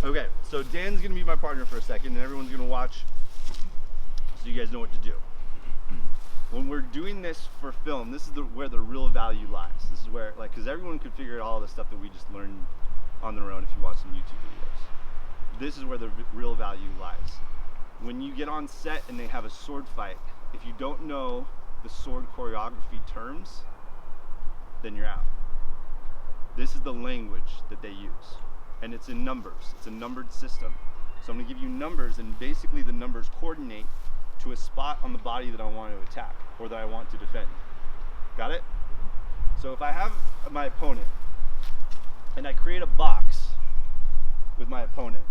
Okay, so Dan's gonna be my partner for a second, and everyone's gonna watch, so you guys know what to do. When we're doing this for film, this is where the real value lies. This is where, like, because everyone could figure out all the stuff that we just learned on their own if you watch some YouTube videos. This is where the real value lies. When you get on set and they have a sword fight, if you don't know the sword choreography terms, then you're out. This is the language that they use, and it's in numbers. It's a numbered system. So I'm gonna give you numbers, and basically the numbers coordinate to a spot on the body that I want to attack or that I want to defend. Got it? So if I have my opponent and I create a box with my opponent,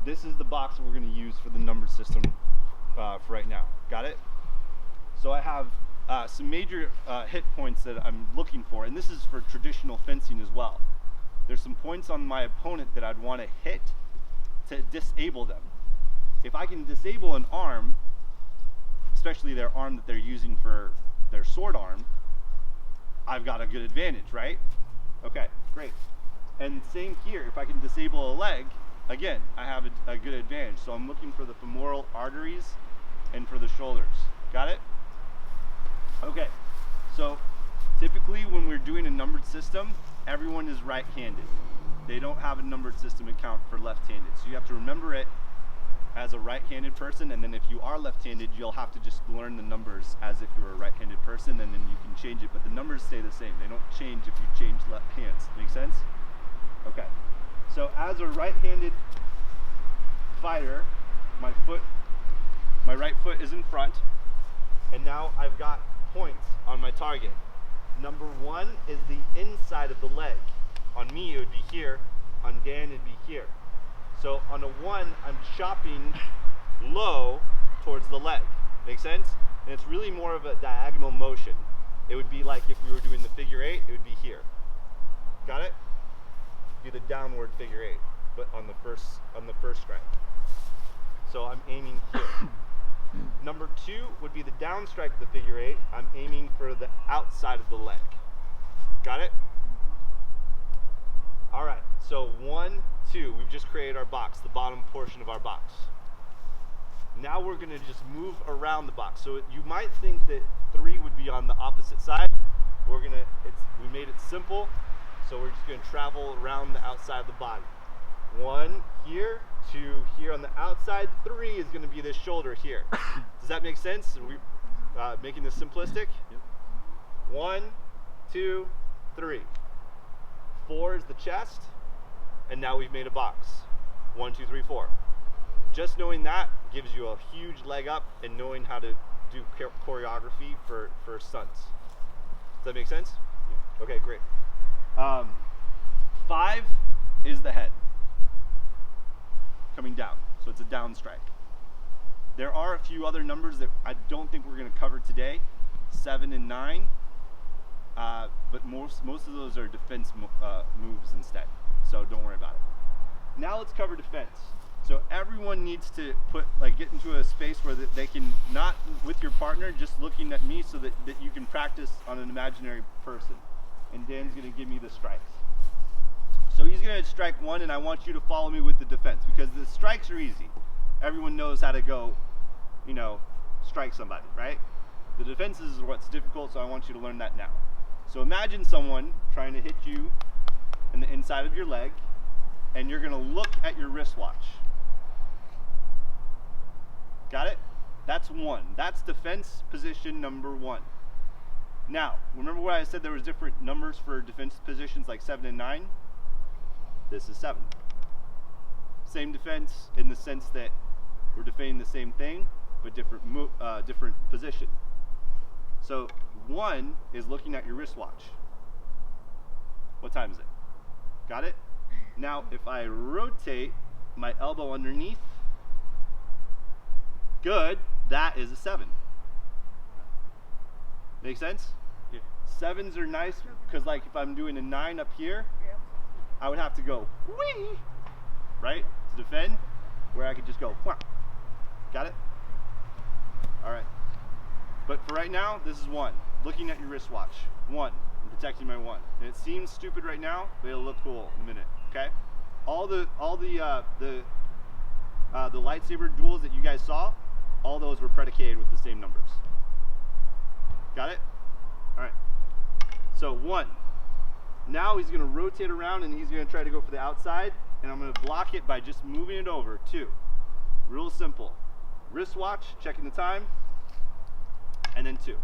this is the box that we're going to use for the numbered system for right now. Got it? So I have some major hit points that I'm looking for, and this is for traditional fencing as well. There's some points on my opponent that I'd want to hit to disable them. If I can disable an arm, especially their arm that they're using for their sword arm, I've got a good advantage, right? Okay, great. And same here, if I can disable a leg, again, I have a good advantage. So I'm looking for the femoral arteries and for the shoulders. Got it? Okay, so typically when we're doing a numbered system, everyone is right-handed. They don't have a numbered system account for left-handed. So you have to remember it as a right-handed person, and then if you are left-handed, you'll have to just learn the numbers as if you were a right-handed person, and then you can change it, but the numbers stay the same. They don't change if you change left hands. Make sense? Okay. So as a right-handed fighter, my right foot is in front, and now I've got points on my target. Number 1 is the inside of the leg. On me, it would be here. On Dan, it'd be here. So on a 1, I'm chopping low towards the leg. Make sense? And it's really more of a diagonal motion. It would be like if we were doing the figure 8, it would be here. Got it? Do the downward figure 8, but on the first strike. So I'm aiming here. Number 2 would be the down strike of the figure 8. I'm aiming for the outside of the leg. Got it? All right, so 1, 2, we've just created our box, the bottom portion of our box. Now we're gonna just move around the box. So you might think that 3 would be on the opposite side. We made it simple, so we're just gonna travel around the outside of the body. 1 here, 2 here on the outside, 3 is gonna be this shoulder here. Does that make sense? Are we making this simplistic? Yep. 1, 2, 3. 4 is the chest, and now we've made a box. 1, 2, 3, 4. Just knowing that gives you a huge leg up in knowing how to do choreography for stunts. Does that make sense? Yeah. Okay, great. 5 is the head coming down, so it's a down strike. There are a few other numbers that I don't think we're going to cover today, 7 and 9. But most of those are defense moves instead, so don't worry about it. Now let's cover defense. So everyone needs to get into a space where they can, not with your partner, just looking at me, so that you can practice on an imaginary person. And Dan's gonna give me the strikes. So he's gonna strike 1, and I want you to follow me with the defense, because the strikes are easy. Everyone knows how to go, strike somebody, right? The defenses is what's difficult, so I want you to learn that now. So imagine someone trying to hit you in the inside of your leg, and you're gonna look at your wristwatch. Got it? That's 1. That's defense position number 1. Now, remember what I said there was different numbers for defense positions like 7 and 9? This is 7. Same defense in the sense that we're defending the same thing, but different position. So 1 is looking at your wristwatch. What time is it? Got it? Now, if I rotate my elbow underneath, good, that is a 7. Make sense? Yeah. 7s are nice because, like, if I'm doing a 9 up here, I would have to go whee, right, to defend, where I could just go whah. Got it? All right. But for right now, this is 1. Looking at your wristwatch. 1. I'm protecting my 1. And it seems stupid right now, but it'll look cool in a minute. Okay? all the lightsaber duels that you guys saw, all those were predicated with the same numbers. Got it? All right. So 1. Now he's going to rotate around and he's going to try to go for the outside, and I'm going to block it by just moving it over. 2. Real simple. Wristwatch, checking the time, and then 2.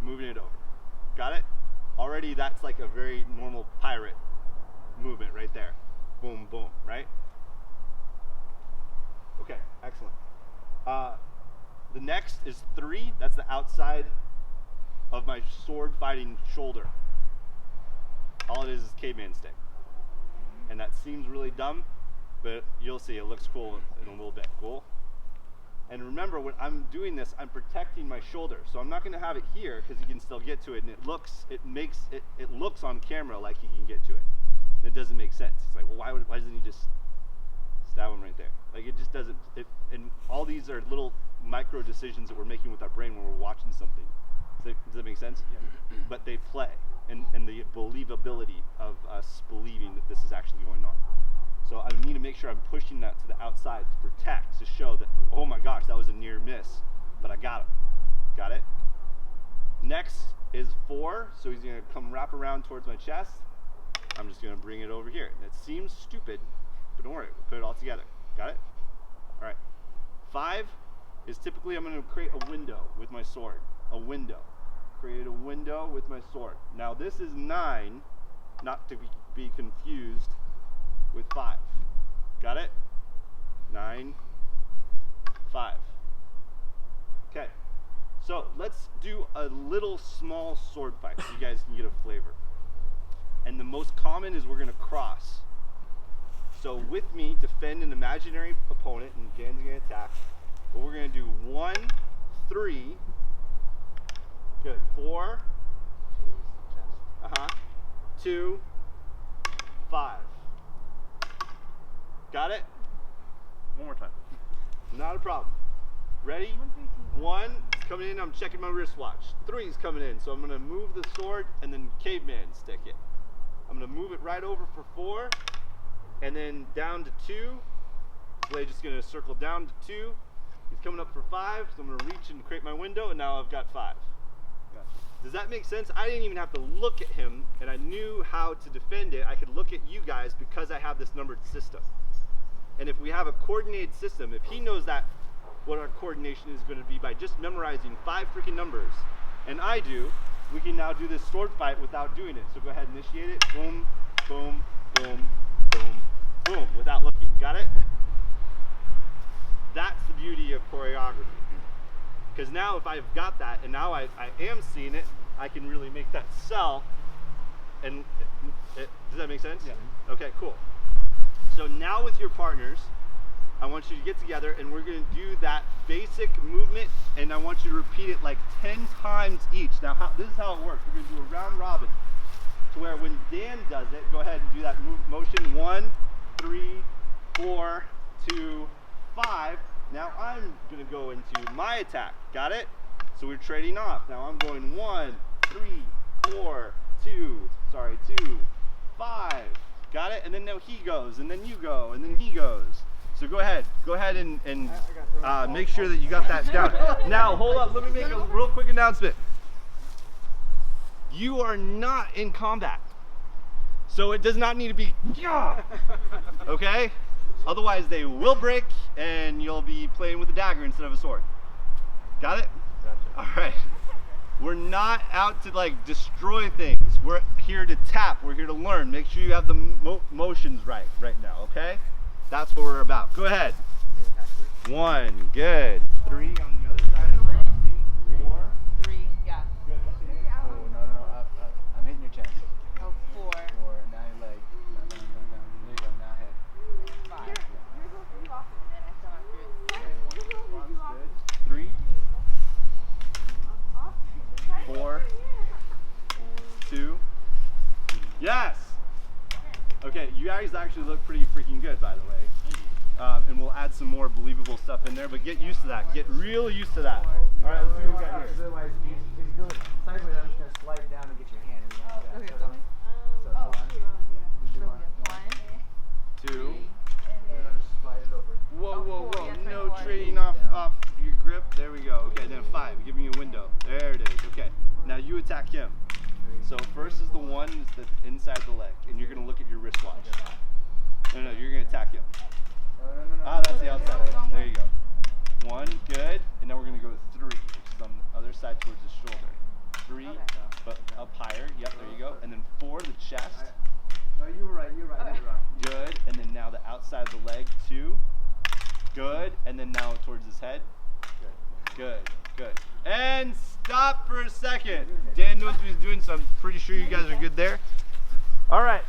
Moving it over. Got it? Already that's like a very normal pirate movement right there. Boom, boom, right? Okay, excellent. The next is 3. That's the outside of my sword fighting shoulder. All it is caveman stick. And that seems really dumb, but you'll see it looks cool in a little bit. Cool? And remember, when I'm doing this, I'm protecting my shoulder. So I'm not going to have it here because he can still get to it, and it looks on camera like he can get to it. It doesn't make sense. It's like, well, why doesn't he just stab him right there? Like, it just doesn't. And all these are little micro decisions that we're making with our brain when we're watching something. Does that make sense? Yeah. But they play, and the believability of us believing that this is actually going on. So I need to make sure I'm pushing that to the outside to protect, to show that, oh my gosh, that was a near miss, but I got him. Got it? Next is 4, so he's going to come wrap around towards my chest. I'm just going to bring it over here. And it seems stupid, but don't worry, we'll put it all together. Got it? All right. 5 is typically I'm going to create a window with my sword. A window. Create a window with my sword. Now this is 9, not to be confused with 5. Got it? 9, 5. Okay. So let's do a little small sword fight so you guys can get a flavor. And the most common is we're going to cross. So with me, defend an imaginary opponent, and Jan's going to attack. But we're going to do 1, 3. Good. 4. 2, 5. Got it? One more time. Not a problem. Ready? 1 is coming in. I'm checking my wristwatch. 3 is coming in. So I'm going to move the sword and then caveman stick it. I'm going to move it right over for 4 and then down to 2. Blade just going to circle down to 2. He's coming up for 5, so I'm going to reach and create my window, and now I've got 5. Gotcha. Does that make sense? I didn't even have to look at him, and I knew how to defend it. I could look at you guys because I have this numbered system. And if we have a coordinated system, if he knows that what our coordination is going to be by just memorizing 5 freaking numbers, and I do, we can now do this sword fight without doing it. So go ahead and initiate it. Boom, boom, boom, boom, boom, without looking. Got it? That's the beauty of choreography. Because now if I've got that, and now I am seeing it, I can really make that sell. And does that make sense? Yeah. Okay, cool. So now with your partners, I want you to get together and we're going to do that basic movement, and I want you to repeat it like 10 times each. Now this is how it works. We're going to do a round robin to where when Dan does it, go ahead and do that motion. 1, 3, 4, 2, 5. Now I'm going to go into my attack. Got it? So we're trading off. Now I'm going 1, 3, 4, 2, 5. Got it? And then now he goes, and then you go, and then he goes. So go ahead and make sure that you got that down. Now hold up, let me make a real quick announcement. You are not in combat, so it does not need to be, okay? Otherwise they will break and you'll be playing with a dagger instead of a sword. Got it? Gotcha. All right. We're not out to like destroy things. We're here to tap. We're here to learn. Make sure you have the motions right now, okay? That's what we're about. Go ahead. 1, good. 3 on the other side. 4. 3, yeah. Good. Oh, no, I'm hitting your chest. Oh, 4. 4, now your leg. Down. There you go, now head. 5. Yeah. Then I come up through. Good. 3. 4. 2. Yes! Okay, you guys actually look pretty freaking good, by the way. And we'll add some more believable stuff in there, but get used to that. Get real used to that. All right, let's see what we got here. Otherwise, if you go sideways, I'm just going to slide down and get your hand. Okay, so, so. so 1. So we have 1. attack him. So first is the one that's inside the leg, and you're gonna look at your wristwatch. No, you're gonna attack him. Ah, that's the outside. There you go. 1, good, and now we're gonna go with 3, which is on the other side towards his shoulder. 3, but up higher. Yep, there you go. And then 4, the chest. No, you were right. Good, and then now the outside of the leg. 2, good, and then now towards his head. Good. And stop for a second. Dan knows what he's doing, so I'm pretty sure you guys are good there. All right.